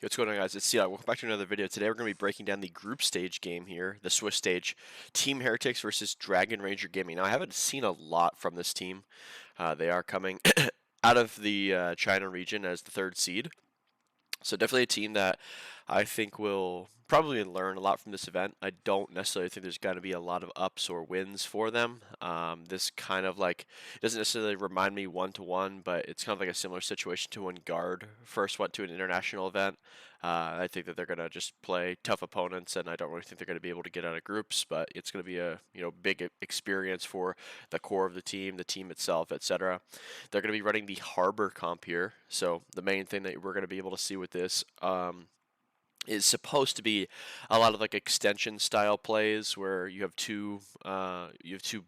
What's going on, guys? It's CI. Welcome back to another video. Today we're going to be breaking down the group stage game here, the Swiss stage. Team Heretics versus Dragon Ranger Gaming. Now, I haven't seen a lot from this team. They are coming out of the China region as the third seed. So definitely a team that I think will probably learn a lot from this event. I don't necessarily think there's going to be a lot of ups or wins for them. This kind of like doesn't necessarily remind me one-to-one, but it's kind of like a similar situation to when Guard first went to an international event. I think that they're going to just play tough opponents, and I don't really think they're going to be able to get out of groups, but it's going to be a big experience for the core of the team itself, etc. They're going to be running the Harbor comp here, so the main thing that we're going to be able to see with this is supposed to be a lot of like extension style plays where you have two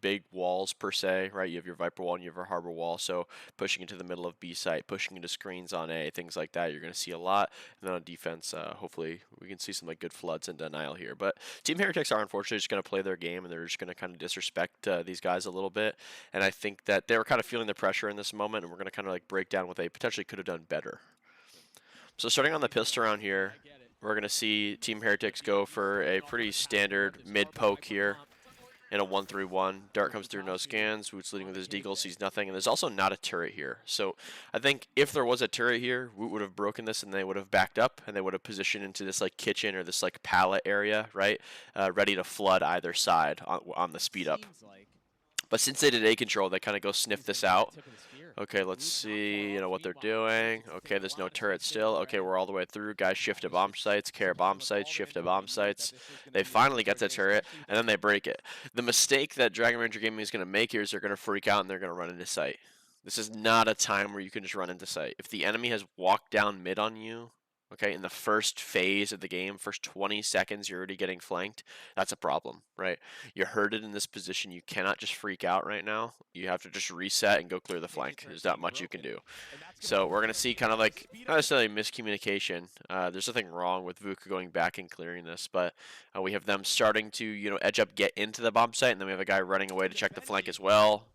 big walls per se, right? You have your Viper wall and you have your Harbor wall, so pushing into the middle of B site, pushing into screens on A, things like that, you're going to see a lot. And then on defense, hopefully we can see some like good floods and denial here. But Team Heretics are unfortunately just going to play their game, and they're just going to kind of disrespect these guys a little bit. And I think that they were kind of feeling the pressure in this moment, and we're going to kind of like break down what they potentially could have done better. So starting on the pistol round here, we're going to see Team Heretics go for a pretty standard mid-poke here in a 1-3-1. Dart comes through, no scans. Woot's leading with his deagle, sees nothing. And there's also not a turret here. So I think if there was a turret here, Woot would have broken this and they would have backed up and they would have positioned into this like kitchen or this like pallet area, right? Ready to flood either side on the speed up. But since they did A control, they kind of go sniff this out. Okay, let's see, what they're doing. Okay, there's no turret still. Okay, we're all the way through. Guys shift to bomb sites, care bomb sites, shift to bomb sites. They finally get the turret, and then they break it. The mistake that Dragon Ranger Gaming is going to make here is they're going to freak out and they're going to run into site. This is not a time where you can just run into site. If the enemy has walked down mid on you, okay, in the first phase of the game, first 20 seconds, you're already getting flanked. That's a problem, right? You're herded in this position. You cannot just freak out right now. You have to just reset and go clear the flank. There's not much you can do. So we're going to see kind of like, not necessarily miscommunication. There's nothing wrong with VUCA going back and clearing this, but we have them starting to, edge up, get into the bomb site, and then we have a guy running away to check the flank as well.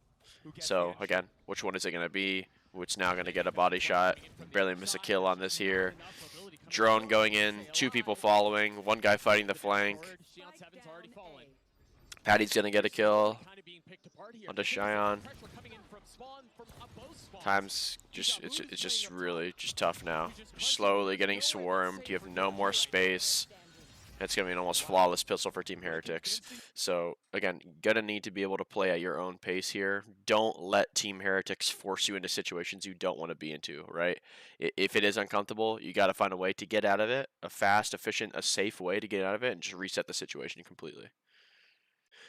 So, again, which one is it going to be? Which now going to get a body shot. Barely miss a kill on this here. Drone going in, two people following, one guy fighting the flank. Patty's gonna get a kill onto Cheyenne. Time's just it's just really just tough now. You're slowly getting swarmed. You have no more space. It's going to be an almost flawless pistol for Team Heretics. So, again, gonna need to be able to play at your own pace here. Don't let Team Heretics force you into situations you don't want to be into, right? If it is uncomfortable, you got to find a way to get out of it. A fast, efficient, a safe way to get out of it and just reset the situation completely.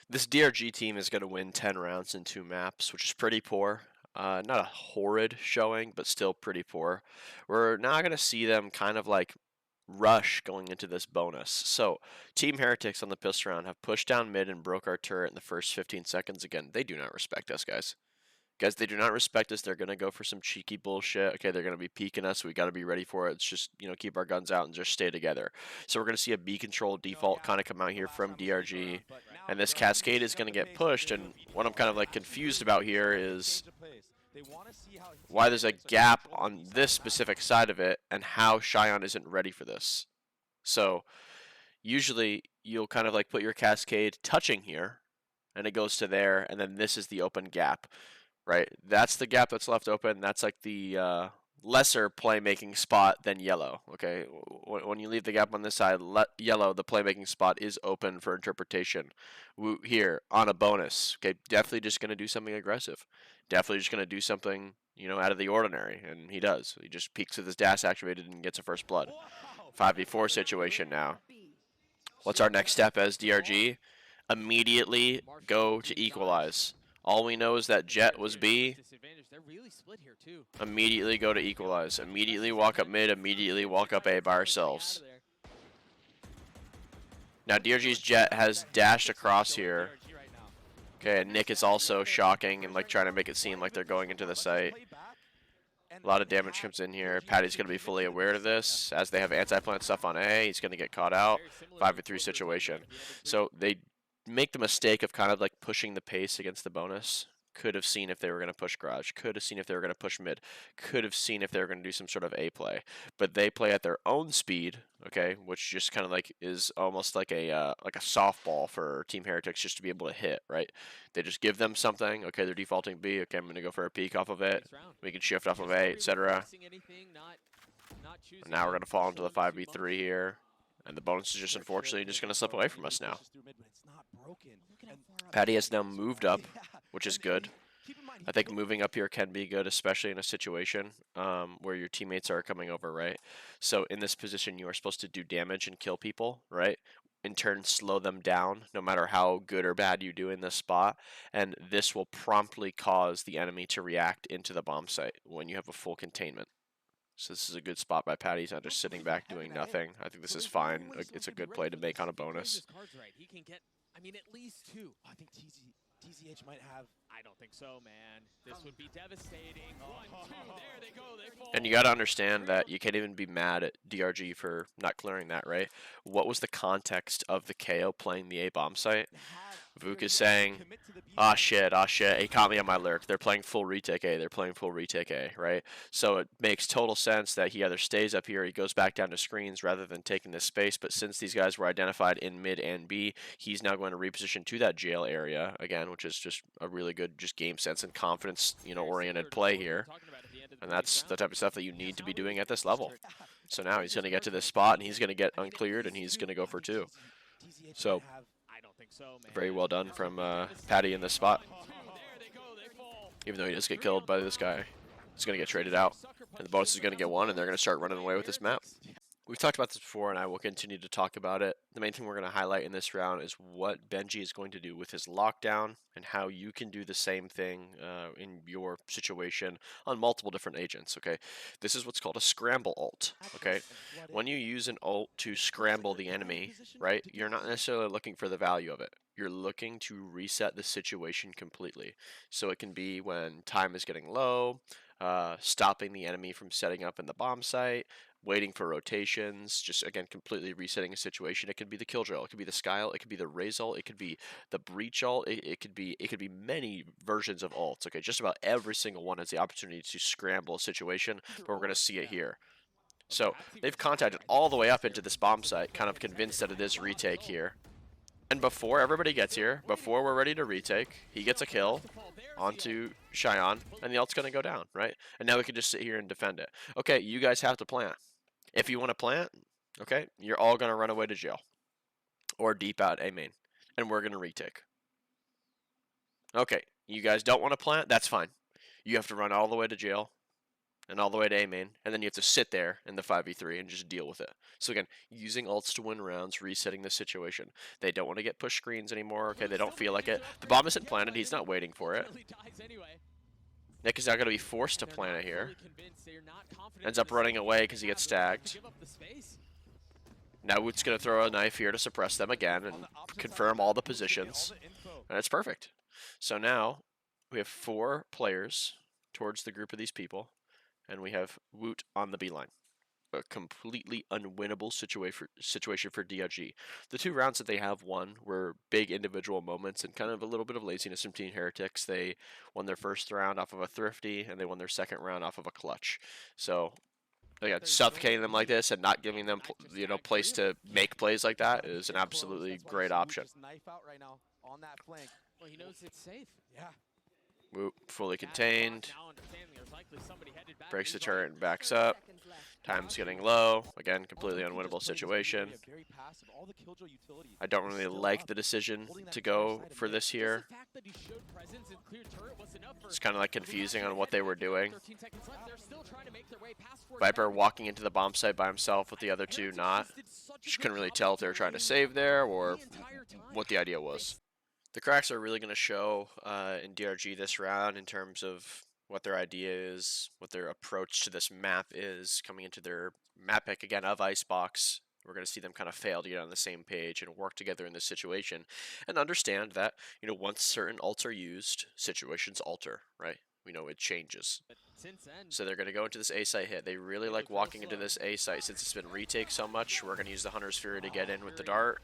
This DRG team is going to win 10 rounds in 2 maps, which is pretty poor. Not a horrid showing, but still pretty poor. We're now going to see them kind of like rush going into this bonus. So Team Heretics on the pistol round have pushed down mid and broke our turret in the first 15 seconds. Again, they do not respect us, guys. They do not respect us. They're going to go for some cheeky bullshit. Okay, they're going to be peeking us. We got to be ready for it. It's just, keep our guns out and just stay together. So we're going to see a B control default kind of come out here from DRG. And this cascade is going to get pushed. And what I'm kind of like confused about here is why there's a gap on this specific side of it and how Cheyenne isn't ready for this. So usually you'll kind of like put your cascade touching here and it goes to there, and then this is the open gap, right? That's the gap that's left open. That's like the lesser playmaking spot than yellow. Okay, when you leave the gap on this side, yellow, the playmaking spot is open for interpretation. Here on a bonus, okay, definitely just going to do something aggressive. Definitely just going to do something, out of the ordinary, and he does. He just peeks with his dash activated and gets a first blood. 5v4 situation now. What's our next step as DRG? Immediately go to equalize. All we know is that Jet was B. Immediately go to equalize. Immediately walk up mid. Immediately walk up A by ourselves. Now DRG's Jet has dashed across here. Okay, and Nick is also shocking and like trying to make it seem like they're going into the site. A lot of damage comes in here. Patty's going to be fully aware of this. As they have anti-plant stuff on A, he's going to get caught out. 5v3 situation. So they make the mistake of kind of like pushing the pace against the bonus. could have seen if they were going to push garage, could have seen if they were going to push mid, could have seen if they were going to do some sort of A play. But they play at their own speed, okay, which just kind of like is almost like a softball for Team Heretics just to be able to hit, right? They just give them something, okay, they're defaulting B, okay, I'm going to go for a peek off of it, we can shift off of A, etc. And now we're going to fall into the 5v3 here. And the bonus is just unfortunately just going to slip away from us now. Patty has now moved up, which is good. I think moving up here can be good, especially in a situation where your teammates are coming over, right? So in this position, you are supposed to do damage and kill people, right? In turn, slow them down, no matter how good or bad you do in this spot. And this will promptly cause the enemy to react into the bomb site when you have a full containment. So this is a good spot by Patty. He's not just sitting back doing nothing. I think this is fine. It's a good play to make on a bonus. He can get, I mean, at least 2. I think TZH might have. I don't think so, man. This would be devastating. 1, 2, there they go. They fall. And you got to understand that you can't even be mad at DRG for not clearing that, right? What was the context of the KO playing the A bomb site? Vuk is saying, ah shit, he caught me on my lurk. They're playing full retake A, they're playing full retake A, right? So it makes total sense that he either stays up here, he goes back down to screens rather than taking this space, but since these guys were identified in mid and B, he's now going to reposition to that jail area, again, which is just a really good just game sense and confidence, you know, oriented play here. And that's the type of stuff that you need to be doing at this level. So now he's going to get to this spot, and he's going to get uncleared, and he's going to go for 2. So very well done from Patty in this spot. Even though he does get killed by this guy, he's going to get traded out. And the bonus is going to get 1, and they're going to start running away with this map. We've talked about this before, and I will continue to talk about it. The main thing we're going to highlight in this round is what Benji is going to do with his lockdown and how you can do the same thing in your situation on multiple different agents, okay? This is what's called a scramble ult, okay? When you use an ult to scramble the enemy, right, you're not necessarily looking for the value of it. You're looking to reset the situation completely. So it can be when time is getting low, stopping the enemy from setting up in the bomb site, waiting for rotations, just again completely resetting a situation. It could be the kill drill, it could be the sky ult, it could be the raze ult, it could be the breach ult, it could be many versions of ults. Okay, just about every single one has the opportunity to scramble a situation, but we're going to see it here. So they've contacted all the way up into this bomb site, kind of convinced that it is retake here. And before everybody gets here, before we're ready to retake, he gets a kill onto Cheyenne, and the ult's going to go down, right? And now we can just sit here and defend it. Okay, you guys have to plant. If you want to plant, okay, you're all going to run away to jail or deep out A main, and we're going to retake. Okay, you guys don't want to plant, that's fine. You have to run all the way to jail and all the way to A main, and then you have to sit there in the 5v3 and just deal with it. So again, using ults to win rounds, resetting the situation. They don't want to get push screens anymore, okay, they don't feel like it. The bomb isn't planted, he's not waiting for it. Nick is now going to be forced to plant it here. Ends up running away because he gets stagged. Now Woot's going to throw a knife here to suppress them again and confirm all the positions. And it's perfect. So now we have 4 players towards the group of these people. And we have Woot on the B line. A completely unwinnable situation for DRG. The 2 rounds that they have won were big individual moments and kind of a little bit of laziness from Team Heretics. They won their first round off of a thrifty, and they won their second round off of a clutch. So, again, suffocating them like this and not giving them, you know, place to make plays like that is an absolutely great option. Well, he knows it's safe. Yeah. Whoop, fully contained. Breaks the turret and backs up. Time's getting low. Again, completely unwinnable situation. I don't really like the decision to go for this here. It's kind of like confusing on what they were doing. Viper walking into the bomb site by himself with the other 2 not. Just couldn't really tell if they were trying to save there or what the idea was. The cracks are really going to show in DRG this round in terms of what their idea is, what their approach to this map is, coming into their map pick again of ICEBOX. We're going to see them kind of fail to get on the same page and work together in this situation and understand that, you know, once certain ults are used, situations alter, right? We know it changes. So they're going to go into this A site hit. They really like walking into this A site since it's been retake so much. We're going to use the Hunter's Fury to get in with the dart.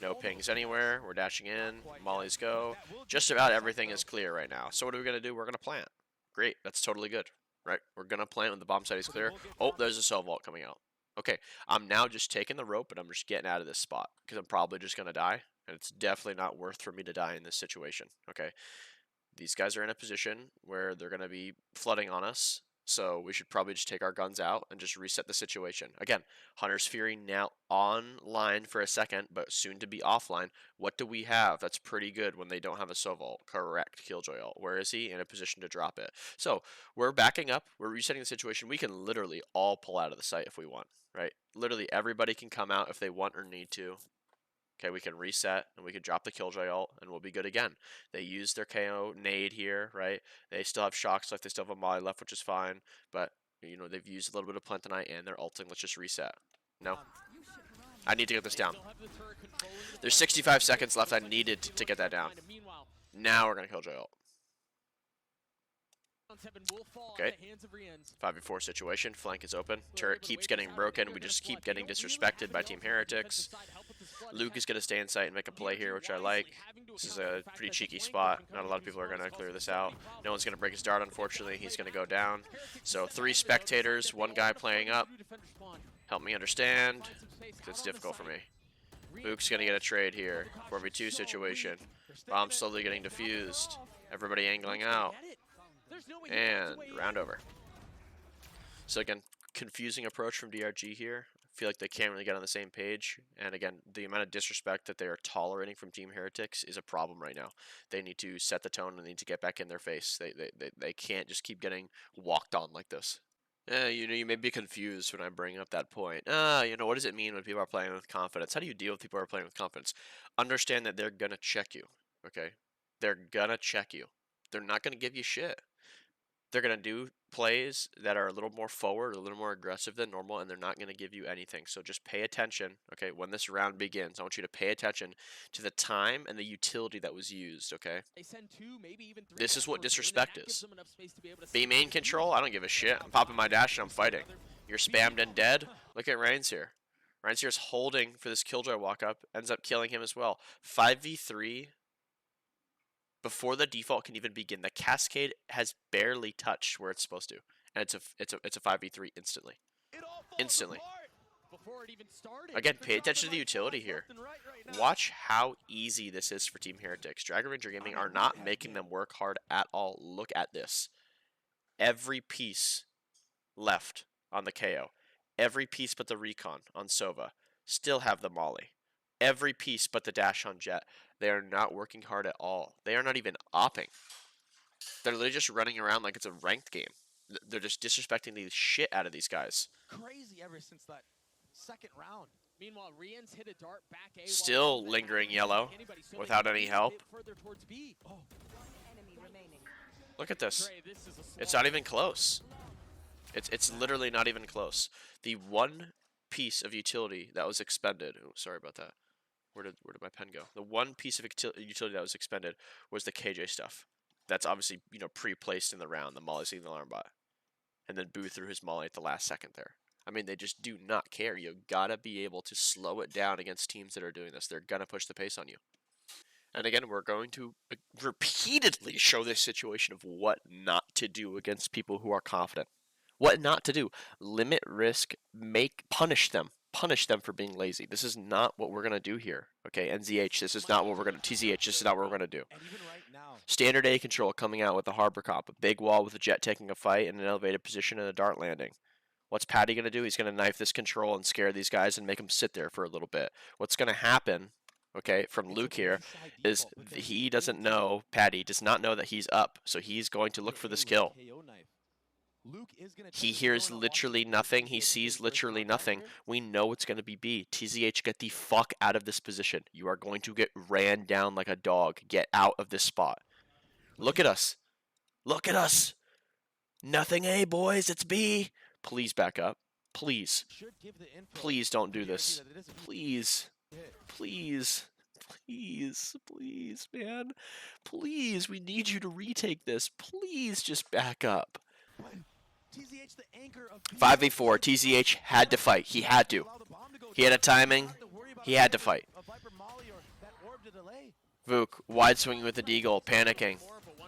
No pings anywhere. We're dashing in. Mollies go. Just about everything is clear right now. So what are we going to do? We're going to plant. Great. That's totally good. Right? We're going to plant when the bomb site is clear. Oh, there's a cell vault coming out. Okay. I'm now just taking the rope and I'm just getting out of this spot because I'm probably just going to die. And it's definitely not worth for me to die in this situation. Okay. These guys are in a position where they're going to be flooding on us. So we should probably just take our guns out and just reset the situation. Again, Hunter's Fury now online for a second, but soon to be offline. What do we have that's pretty good when they don't have a Soval? Correct, Killjoy ult. Where is he? In a position to drop it. So we're backing up. We're resetting the situation. We can literally all pull out of the site if we want, right? Literally everybody can come out if they want or need to. Okay, we can reset and we can drop the Killjoy ult and we'll be good again. They use their KO nade here, right? They still have shocks left, they still have a molly left, which is fine. But, you know, they've used a little bit of Plantonite and they're ulting. Let's just reset. No? I need to get this down. There's 65 seconds left. I needed to get that down. Now we're going to Killjoy ult. Okay, 5v4 situation, flank is open, turret keeps getting broken, we just keep getting disrespected by Team Heretics. Luke is going to stay in sight and make a play here, which I like. This is a pretty cheeky spot, not a lot of people are going to clear this out. No one's going to break his dart, unfortunately, he's going to go down. So 3 spectators, 1 guy playing up. Help me understand, it's difficult for me. Luke's going to get a trade here, 4v2 situation. Bomb slowly getting defused, everybody angling out. And round over. So again, confusing approach from DRG here. I feel like they can't really get on the same page. And again, the amount of disrespect that they are tolerating from Team Heretics is a problem right now. They need to set the tone and they need to get back in their face. They can't just keep getting walked on like this. You know, you may be confused when I bring up that point. You know, what does it mean when people are playing with confidence? How do you deal with people who are playing with confidence? Understand that they're gonna check you, okay? They're gonna check you. They're not gonna give you shit. They're going to do plays that are a little more forward, a little more aggressive than normal, and they're not going to give you anything. So just pay attention, okay, when this round begins. I want you to pay attention to the time and the utility that was used, okay? This is what disrespect is. B main control, I don't give a shit. I'm popping my dash and I'm fighting. You're spammed and dead. Look at Reigns here. Reigns here is holding for this Killjoy walk-up, ends up killing him as well. 5v3. Before the default can even begin, the cascade has barely touched where it's supposed to, and it's a 5v3 instantly. Instantly. Again, pay attention to the utility here. Watch how easy this is for Team Heretics. Dragon Ranger Gaming are not making them work hard at all. Look at this. Every piece left on the KO. Every piece but the recon on Sova. Still have the molly. Every piece but the dash on Jet. They are not working hard at all. They are not even opping. They're literally just running around like it's a ranked game. They're just disrespecting the shit out of these guys. Crazy ever since that second round. Meanwhile, Rian's hit a dart back A. Still lingering yellow without any help. Look at this. It's not even close. It's literally not even close. The one piece of utility that was expended. Oh, sorry about that. Where did my pen go? The one piece of utility that was expended was the KJ stuff. That's obviously, you know, pre-placed in the round, the molly seeing the alarm bot. And then Boo threw his molly at the last second there. I mean, they just do not care. You gotta be able to slow it down against teams that are doing this. They're gonna push the pace on you. And again, we're going to repeatedly show this situation of what not to do against people who are confident. What not to do. Limit risk, punish them. Punish them for being lazy. This is not what we're going to do here. Okay, NZH, this is not what we're going to, TZH, this is not what we're going to do. Standard A control coming out with the Harbor Comp. A big wall with a Jet taking a fight in an elevated position and a dart landing. What's Patty going to do? He's going to knife this control and scare these guys and make them sit there for a little bit. What's going to happen, okay, from Luke here, is he doesn't know, Patty does not know that he's up. So he's going to look for this kill. He hears literally nothing. He sees literally nothing. We know it's going to be B. TZH, get the fuck out of this position. You are going to get ran down like a dog. Get out of this spot. Look at us. Look at us. Nothing A, boys. It's B. Please back up. Please. Please don't do this. Please. Please. Please. Please, man. Please. We need you to retake this. Please just back up. 5v4, TZH had to fight. He had to. He had a timing. He had to fight. Vuk, wide swinging with the deagle, panicking.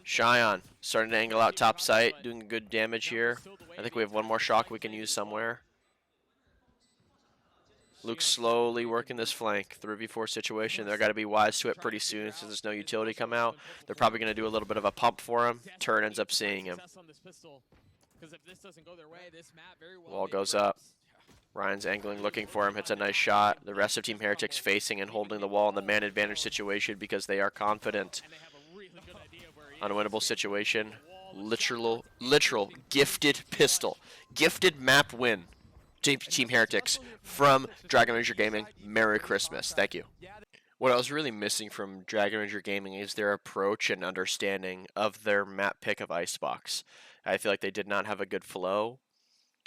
Cheyenne, starting to angle out top sight, doing good damage here. I think we have one more shock we can use somewhere. Luke slowly working this flank. 3v4 situation. They're got to be wise to it pretty soon since there's no utility come out. They're probably going to do a little bit of a pump for him. Turn ends up seeing him. Wall goes up. Ryan's angling, looking for him, hits a nice shot. The rest of Team Heretics facing and holding the wall in the man advantage situation because they are confident. Unwinnable situation. Literal gifted pistol. Gifted map win. Team Heretics from Dragon Ranger Gaming. Merry Christmas. Thank you. What I was really missing from Dragon Ranger Gaming is their approach and understanding of their map pick of ICEBOX. I feel like they did not have a good flow.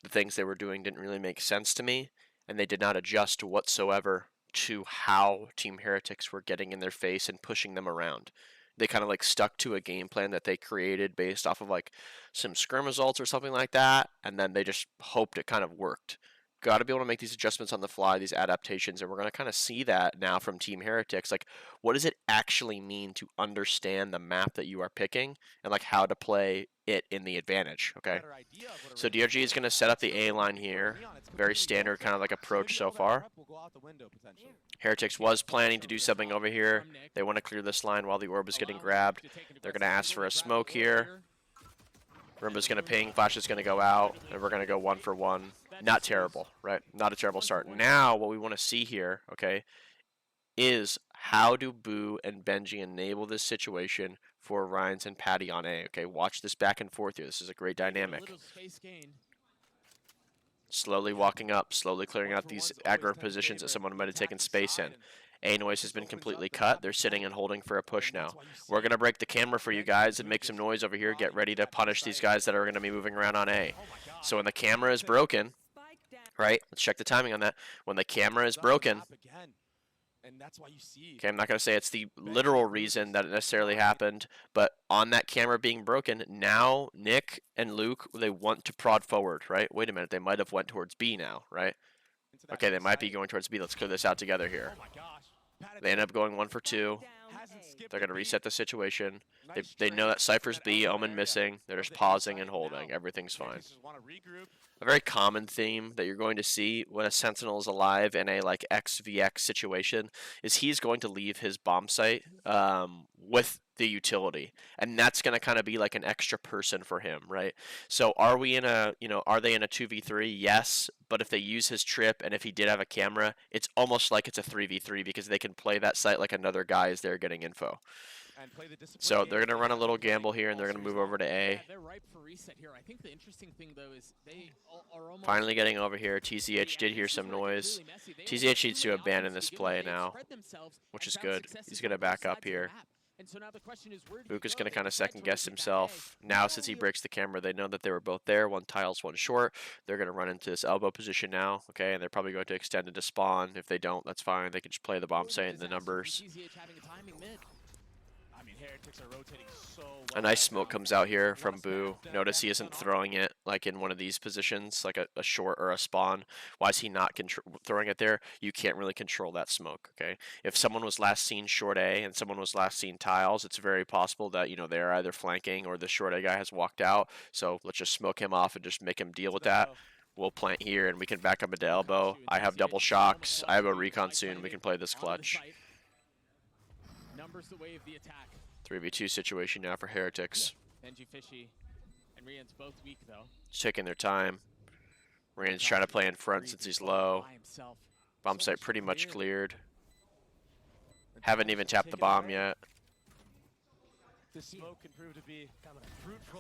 The things they were doing didn't really make sense to me, and they did not adjust whatsoever to how Team Heretics were getting in their face and pushing them around. They kind of like stuck to a game plan that they created based off of like some scrim results or something like that, and then they just hoped it kind of worked. Got to be able to make these adjustments on the fly, these adaptations, and we're going to kind of see that now from Team Heretics. Like, what does it actually mean to understand the map that you are picking and like how to play it in the advantage, okay? So DRG is going to set up the A line here. Very standard kind of like approach so far. Heretics was planning to do something over here. They want to clear this line while the orb is getting grabbed. They're going to ask for a smoke here. Roomba's going to ping, Flash is going to go out, and we're going to go 1 for 1. Not terrible, right? Not a terrible start. Now, what we want to see here, okay, is how do Boo and Benji enable this situation for Ryans and Patty on A, okay? Watch this back and forth here. This is a great dynamic. Slowly walking up, slowly clearing out these aggro positions that someone might have taken space in. A noise has been completely cut. They're sitting and holding for a push now. We're going to break the camera for you guys and make some noise over here. Get ready to punish these guys that are going to be moving around on A. So when the camera is broken, right? Let's check the timing on that. When the camera is broken, okay, I'm not going to say it's the literal reason that it necessarily happened, but on that camera being broken, now Nick and Luke, they want to prod forward, right? Wait a minute, they might have went towards B now, right? Okay, they might be going towards B. Let's clear this out together here. They end up going 1 for 2. They're going to reset the situation. They know that Cypher's B, Omen missing. They're just pausing and holding. Everything's fine. A very common theme that you're going to see when a Sentinel is alive in a like XVX situation is he's going to leave his bomb site with the utility, and that's going to kind of be like an extra person for him, right? So are we in a, are they in a 2v3? Yes, but if they use his trip and if he did have a camera, it's almost like it's a 3v3 because they can play that site like another guy is there getting info. So they're going to run a little gamble here, and they're going to move over to A. Finally getting over here. TZH did hear some noise. TZH needs to abandon this play now, which is good. He's going to back up here. Book is going to kind of second guess himself. Now, since he breaks the camera, they know that they were both there. One tiles, one short. They're going to run into this elbow position now, okay? And they're probably going to extend into spawn. If they don't, that's fine. They can just play the bomb site and the numbers. A nice smoke comes out here from Boo. Notice he isn't throwing it like in one of these positions, like a short or a spawn. Why is he not throwing it there? You can't really control that smoke, okay? If someone was last seen short A and someone was last seen tiles, it's very possible that, they're either flanking or the short A guy has walked out. So let's just smoke him off and just make him deal with that. We'll plant here and we can back up into elbow. I have double shocks. I have a recon soon. We can play this clutch. 3v2 situation now for Heretics. Just taking their time. Rand's trying to play in front since he's low. Bomb site pretty much cleared. Haven't even tapped the bomb yet.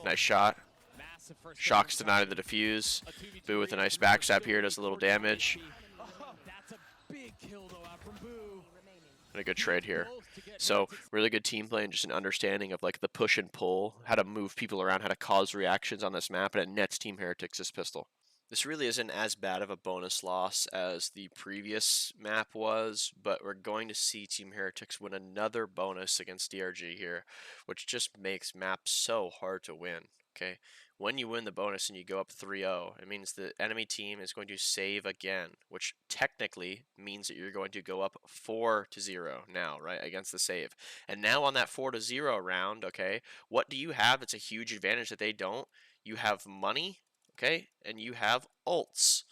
Nice shot. Shocks denied the defuse. Boo with a nice backstab here, does a little damage. And a good trade here. So really good team play and just an understanding of like the push and pull, how to move people around, how to cause reactions on this map, and it nets Team Heretics' pistol. This really isn't as bad of a bonus loss as the previous map was, but we're going to see Team Heretics win another bonus against DRG here, which just makes maps so hard to win, okay? when you win the bonus and you go up 3-0, it means the enemy team is going to save again, which technically means that you're going to go up 4-0 now, right, against the save. And now on that 4-0 round, okay, what do you have? It's a huge advantage that they don't. You have money, okay, and you have ults.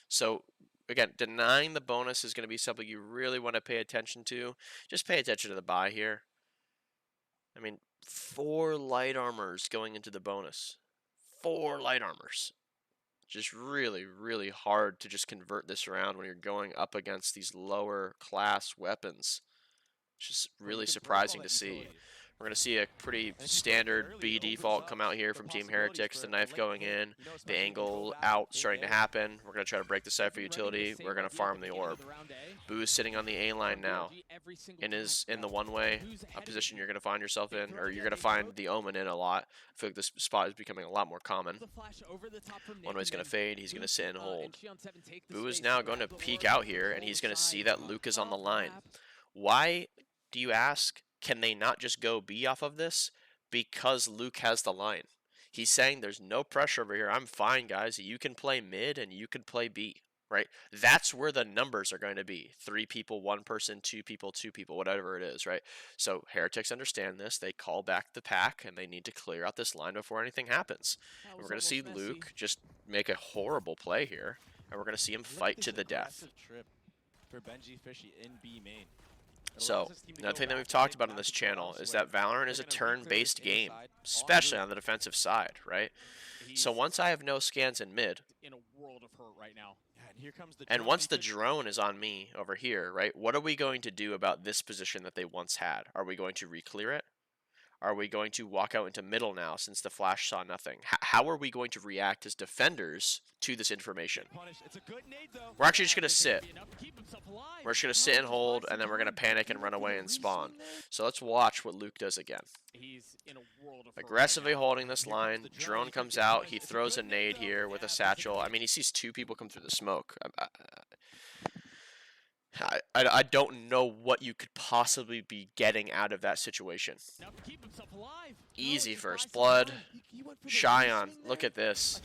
So again, denying the bonus is going to be something you really want to pay attention to. Just pay attention to the buy here. I mean, 4 light armors going into the bonus. 4 light armors. Just really, really hard to just convert this around when you're going up against these lower class weapons. It's just really surprising to see. We're going to see a pretty standard B default come out here from Team Heretics. The knife going in, the angle out starting to happen. We're going to try to break the Cypher utility. We're going to farm the orb. Boo's sitting on the A line now and is in the one-way position you're going to find yourself in, or you're going to find the Omen in a lot. I feel like this spot is becoming a lot more common. One-way's going to fade. He's going to sit and hold. Boo is now going to peek out here, and he's going to see that Luke is on the line. Why, do you ask? Can they not just go B off of this? Because Luke has the line. He's saying there's no pressure over here. I'm fine, guys. You can play mid and you can play B, right? That's where the numbers are going to be. 3 people, 1 person, 2 people, 2 people, whatever it is, right? So Heretics understand this. They call back the pack and they need to clear out this line before anything happens. And we're going to see Luke just make a horrible play here. And we're going to see him fight to the death. For Benji Fishy in B main. So, another thing that we've talked about on this channel is that Valorant is a turn-based game, especially on the defensive side, right? So once I have no scans in mid, and once the drone is on me over here, right, what are we going to do about this position that they once had? Are we going to re-clear it? Are we going to walk out into middle now since the flash saw nothing? How are we going to react as defenders to this information? We're actually just going to sit. We're just going to sit and hold, and then we're going to panic and run away and spawn. So let's watch what Luke does again. Aggressively holding this line. Drone comes out. He throws a nade here with a satchel. I mean, he sees 2 people come through the smoke. I don't know what you could possibly be getting out of that situation. Easy first blood. Xion, look at this.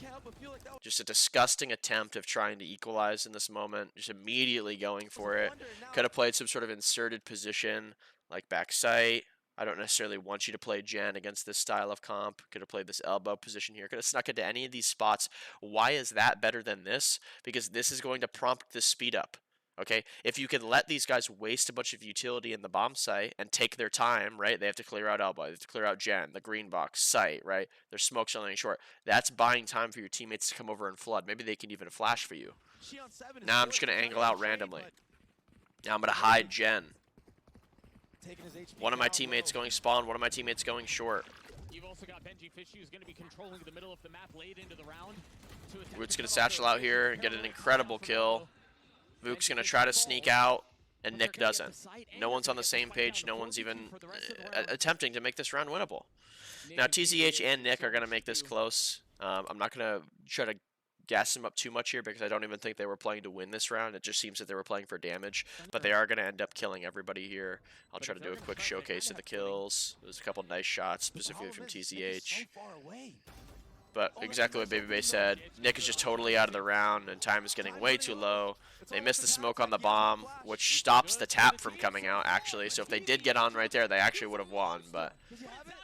Just a disgusting attempt of trying to equalize in this moment. Just immediately going for it. Could have played some sort of inserted position, like backside. I don't necessarily want you to play Jen against this style of comp. Could have played this elbow position here. Could have snuck into any of these spots. Why is that better than this? Because this is going to prompt this speed up. Okay, if you can let these guys waste a bunch of utility in the bomb site and take their time, right? They have to clear out elbow, they have to clear out Gen, the green box, site, right? Their smoke's only short. That's buying time for your teammates to come over and flood. Maybe they can even flash for you. Now I'm just going to angle out randomly. Now I'm going to hide Gen. One of my teammates going spawn, one of my teammates going short. You've also got Benji Fishy, who's going to be controlling the middle of the map late into the round. Root's going to satchel out here and get an incredible kill. Vuk's going to try to sneak out, and Nick doesn't. No one's on the same page. No one's even attempting to make this round winnable. Now, TZH and Nick are going to make this close. I'm not going to try to gas them up too much here because I don't even think they were playing to win this round. It just seems that they were playing for damage. But they are going to end up killing everybody here. I'll try to do a quick showcase of the kills. There's a couple nice shots, specifically from TZH. But exactly what Baby Bay said, Nick is just totally out of the round, and time is getting way too low. They missed the smoke on the bomb, which stops the tap from coming out, actually. So if they did get on right there, they actually would have won. But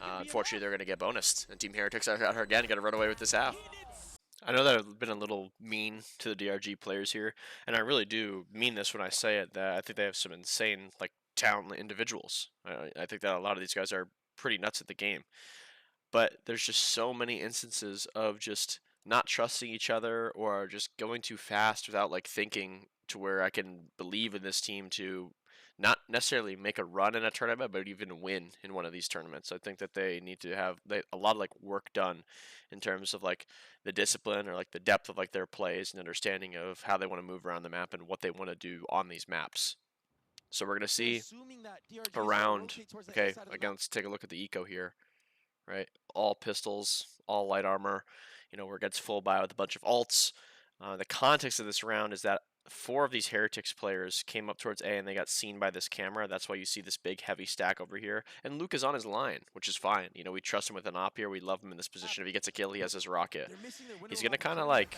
unfortunately, they're going to get bonused. And Team Heretics are again going to run away with this half. I know that I've been a little mean to the DRG players here, and I really do mean this when I say it, that I think they have some insane, like, talented individuals. I think that a lot of these guys are pretty nuts at the game. But there's just so many instances of just not trusting each other or just going too fast without like thinking to where I can believe in this team to not necessarily make a run in a tournament, but even win in one of these tournaments. I think that they need to have a lot of like work done in terms of like the discipline or like the depth of like their plays and understanding of how they want to move around the map and what they want to do on these maps. So we're going to see around, okay, again, let's take a look at the eco here. Right, all pistols, all light armor. You know, we're against full buy with a bunch of alts. The context of this round is that 4 of these Heretics players came up towards A and they got seen by this camera. That's why you see this big heavy stack over here. And Luke is on his line, which is fine. You know, we trust him with an op here. We love him in this position. If he gets a kill, he has his rocket. He's going to kind of like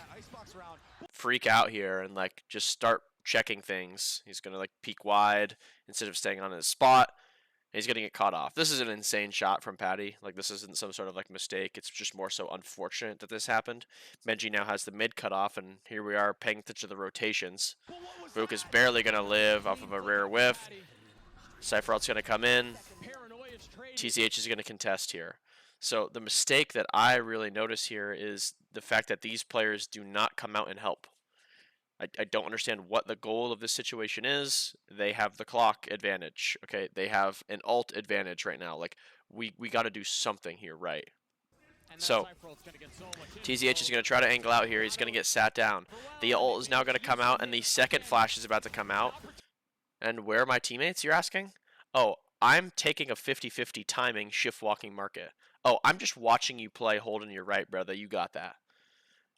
freak out here and like just start checking things. He's going to like peek wide instead of staying on his spot. He's going to get caught off. This is an insane shot from Patty. Like, this isn't some sort of, like, mistake. It's just more so unfortunate that this happened. Benji now has the mid cut off, and here we are paying attention to the rotations. Book is barely going to live off of a rare whiff. Cypheralt's going to come in. TZH is going to contest here. So the mistake that I really notice here is the fact that these players do not come out and help. I don't understand what the goal of this situation is. They have the clock advantage, okay? They have an ult advantage right now. Like, we got to do something here, right? So, TZH is going to try to angle out here. He's going to get sat down. The ult is now going to come out, and the second flash is about to come out. And where are my teammates, you're asking? Oh, I'm taking a 50-50 timing, shift-walking market. Oh, I'm just watching you play holding your right, brother. You got that.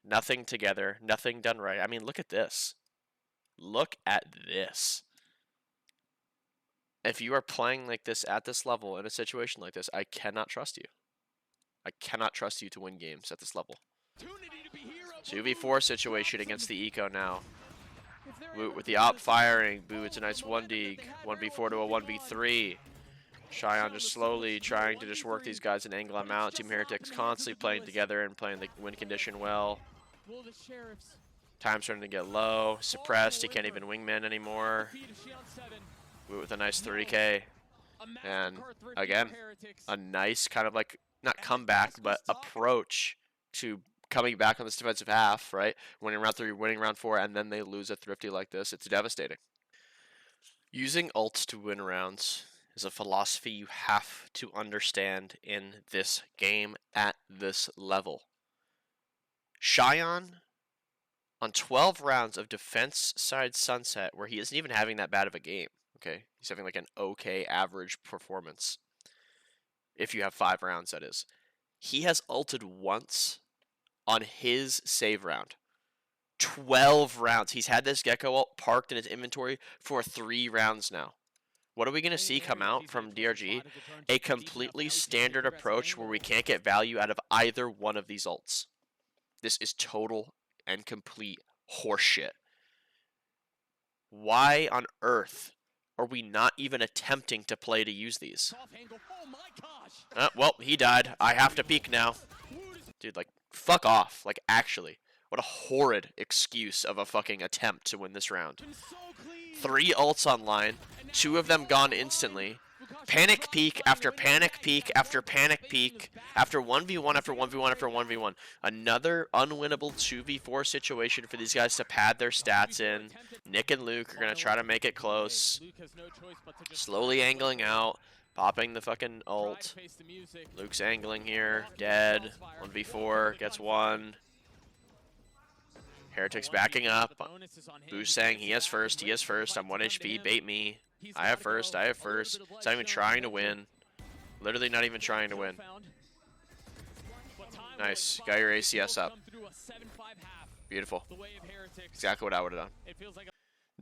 Nothing together, nothing done right. I mean, look at this. Look at this. If you are playing like this at this level in a situation like this, I cannot trust you. I cannot trust you to win games at this level. 2v4 situation against the Eco now. Boot with the op firing. Boo, it's a nice 1D. 1v4 to a 1v3. Cheyenne just slowly trying to just work these guys and angle them out. Team Heretics constantly playing together and playing the win condition well. Time's starting to get low. Suppressed. He can't even wingman anymore. With a nice 3K. And again, a nice kind of like, not comeback, but approach to coming back on this defensive half, right? Winning round 3, winning round 4, and then they lose a thrifty like this. It's devastating. Using ults to win rounds is a philosophy you have to understand in this game at this level. Cheyenne, on 12 rounds of defense side Sunset, where he isn't even having that bad of a game, okay? He's having like an okay average performance. If you have 5 rounds, that is. He has ulted once on his save round. 12 rounds. He's had this Gecko ult parked in his inventory for 3 rounds now. What are we going to see come out from DRG? A completely standard approach where we can't get value out of either one of these ults. This is total and complete horseshit. Why on earth are we not even attempting to play to use these? Well, he died. I have to peek now. Dude, like, fuck off. Like, actually. What a horrid excuse of a fucking attempt to win this round. 3 ults online. 2 of them gone instantly. Panic peek after panic peek after panic peek after 1v1 after 1v1 after 1v1. Another unwinnable 2v4 situation for these guys to pad their stats in. Nick and Luke are going to try to make it close. Slowly angling out. Popping the fucking ult. Luke's angling here. Dead. 1v4. Gets 1. Heretics backing up. Boost saying he has first. He has first. I'm 1 HP. Bait me. I have first. I have first. It's not even trying to win. Literally not even trying to win. Nice. Got your ACS up. Beautiful. Exactly what I would have done.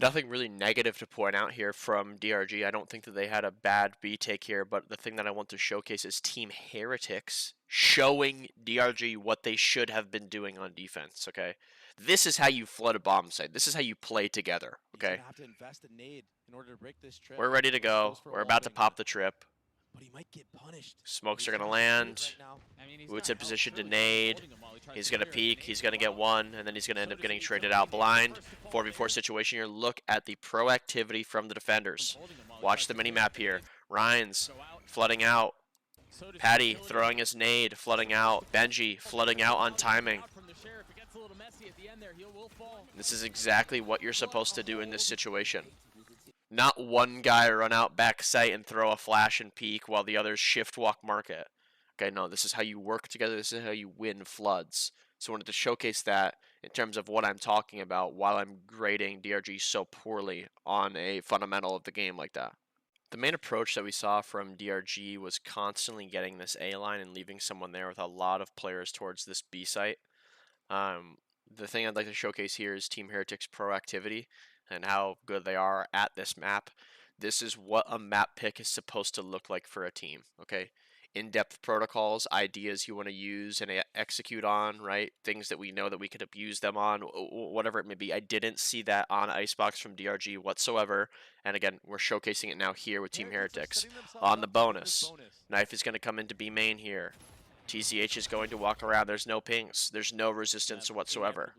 Nothing really negative to point out here from DRG. I don't think that they had a bad B take here, but the thing that I want to showcase is Team Heretics showing DRG what they should have been doing on defense, okay? This is how you flood a bomb site. This is how you play together, okay? We're ready to go. We're about to pop the trip. But he might get punished. Smokes are going to land. Woot's in position to nade. He's going to peek. He's going to get 1, and then he's going to end up getting traded out blind. 4v4 situation here. Look at the proactivity from the defenders. Watch the mini-map here. Rhines flooding out. Patty throwing his nade, flooding out. Benji flooding out on timing. This is exactly what you're supposed to do in this situation. Not one guy run out back site and throw a flash and peek while the others shift walk market. Okay, no, this is how you work together. This is how you win floods. So I wanted to showcase that in terms of what I'm talking about while I'm grading DRG so poorly on a fundamental of the game like that. The main approach that we saw from DRG was constantly getting this A line and leaving someone there with a lot of players towards this B site. the thing I'd like to showcase here is Team Heretics' proactivity and how good they are at this map. This is what a map pick is supposed to look like for a team, okay? In-depth protocols, ideas you want to use and execute on, right? Things that we know that we could abuse them on, whatever it may be. I didn't see that on ICEBOX from DRG whatsoever. And again, we're showcasing it now here with Team Heretics. On the bonus, Knife is going to come into B main here. TZH is going to walk around. There's no pings. There's no resistance whatsoever.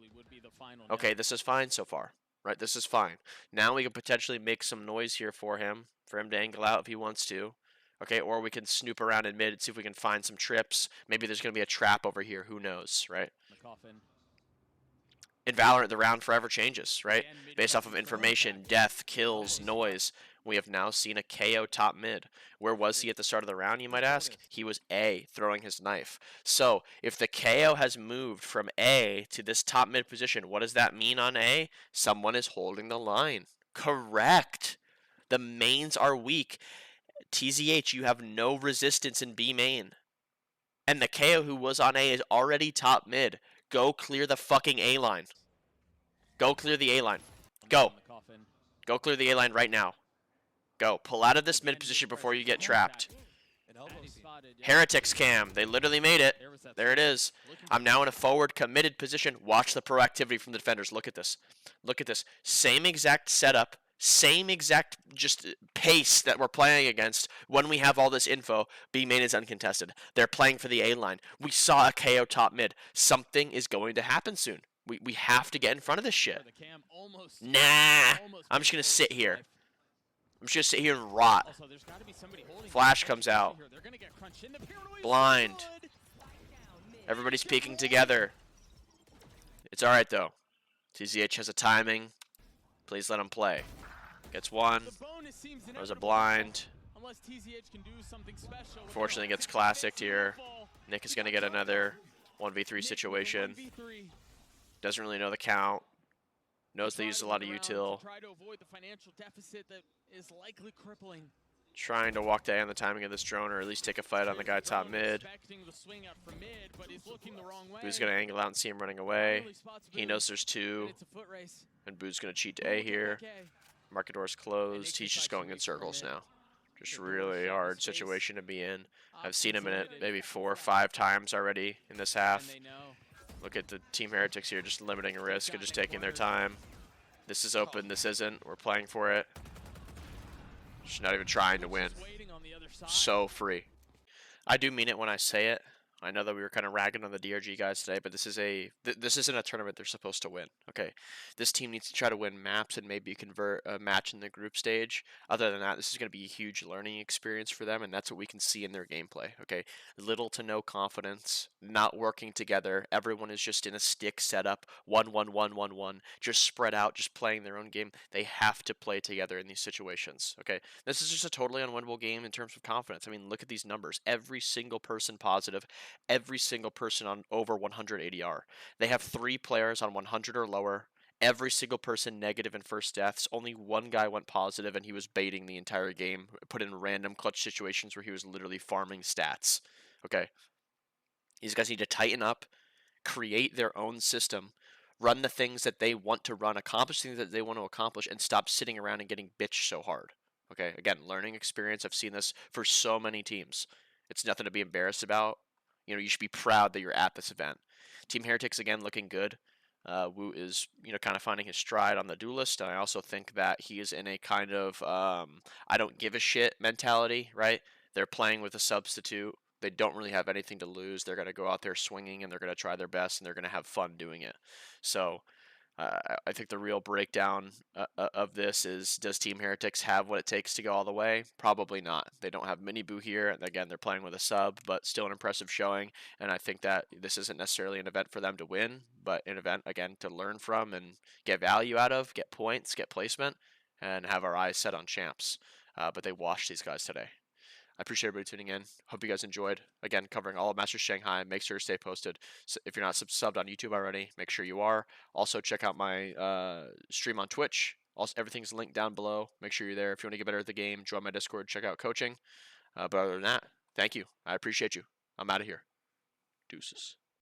Okay, this is fine so far. Right, this is fine. Now we can potentially make some noise here for him to angle out if he wants to. Okay, or we can snoop around in mid and see if we can find some trips. Maybe there's going to be a trap over here. Who knows, right? In Valorant, the round forever changes, right? Based off of information, death, kills, noise. We have now seen a KO top mid. Where was he at the start of the round, you might ask? He was A, throwing his knife. So, if the KO has moved from A to this top mid position, what does that mean on A? Someone is holding the line. Correct. The mains are weak. TZH, you have no resistance in B main. And the KO who was on A is already top mid. Go clear the fucking A line. Go clear the A line. Go. Go clear the A line right now. Go. Pull out of this mid position before you get trapped. Heretics cam. They literally made it. There it is. I'm now in a forward committed position. Watch the proactivity from the defenders. Look at this. Look at this. Same exact setup. Same exact just pace that we're playing against when we have all this info. B main is uncontested. They're playing for the A line. We saw a KO top mid. Something is going to happen soon. We have to get in front of this shit. Nah. I'm just going to sit here. I'm just going to sit here and rot. Flash comes out. Blind. Everybody's peeking together. It's alright though. TZH has a timing. Please let him play. Gets one. There's a blind. Unfortunately gets classicked here. Nick is going to get another 1v3 situation. Doesn't really know the count. Knows they use a lot of util. Trying to walk down the timing of this drone, or at least take a fight on the guy top mid. Boo's going to angle out and see him running away. He knows there's two. And Boo's going to cheat to A here. Market door's closed. He's just going in circles now. Just really hard situation to be in. I've seen him in it maybe 4 or 5 times already in this half. Look at the Team Heretics here, just limiting risk and just taking their time. This is open, this isn't. We're playing for it. Just not even trying to win. So free. I do mean it when I say it. I know that we were kind of ragging on the DRG guys today, but this isn't a tournament they're supposed to win. Okay, this team needs to try to win maps and maybe convert a match in the group stage. Other than that, this is going to be a huge learning experience for them, and that's what we can see in their gameplay. Okay, little to no confidence, not working together. Everyone is just in a stick setup, 1-1-1-1-1, just spread out, just playing their own game. They have to play together in these situations. Okay, this is just a totally unwinnable game in terms of confidence. I mean, look at these numbers. Every single person positive. Every single person on over 100 ADR. They have 3 players on 100 or lower. Every single person negative in first deaths. Only one guy went positive, and he was baiting the entire game. Put in random clutch situations where he was literally farming stats. Okay. These guys need to tighten up, create their own system, run the things that they want to run, accomplish things that they want to accomplish, and stop sitting around and getting bitched so hard. Okay. Again, learning experience. I've seen this for so many teams. It's nothing to be embarrassed about. You know, you should be proud that you're at this event. Team Heretics, again, looking good. Wu is, kind of finding his stride on the duelist, and I also think that he is in a kind of I don't give a shit mentality, right? They're playing with a substitute. They don't really have anything to lose. They're going to go out there swinging, and they're going to try their best, and they're going to have fun doing it. So I think the real breakdown of this is, does Team Heretics have what it takes to go all the way? Probably not. They don't have Mini Boo here, and again, they're playing with a sub, but still an impressive showing, and I think that this isn't necessarily an event for them to win, but an event, again, to learn from and get value out of, get points, get placement, and have our eyes set on champs. But they washed these guys today. I appreciate everybody tuning in. Hope you guys enjoyed. Again, covering all of Masters Shanghai. Make sure to stay posted. So if you're not subbed on YouTube already, make sure you are. Also, check out my stream on Twitch. Also, everything's linked down below. Make sure you're there. If you want to get better at the game, join my Discord. Check out coaching. But other than that, thank you. I appreciate you. I'm out of here. Deuces.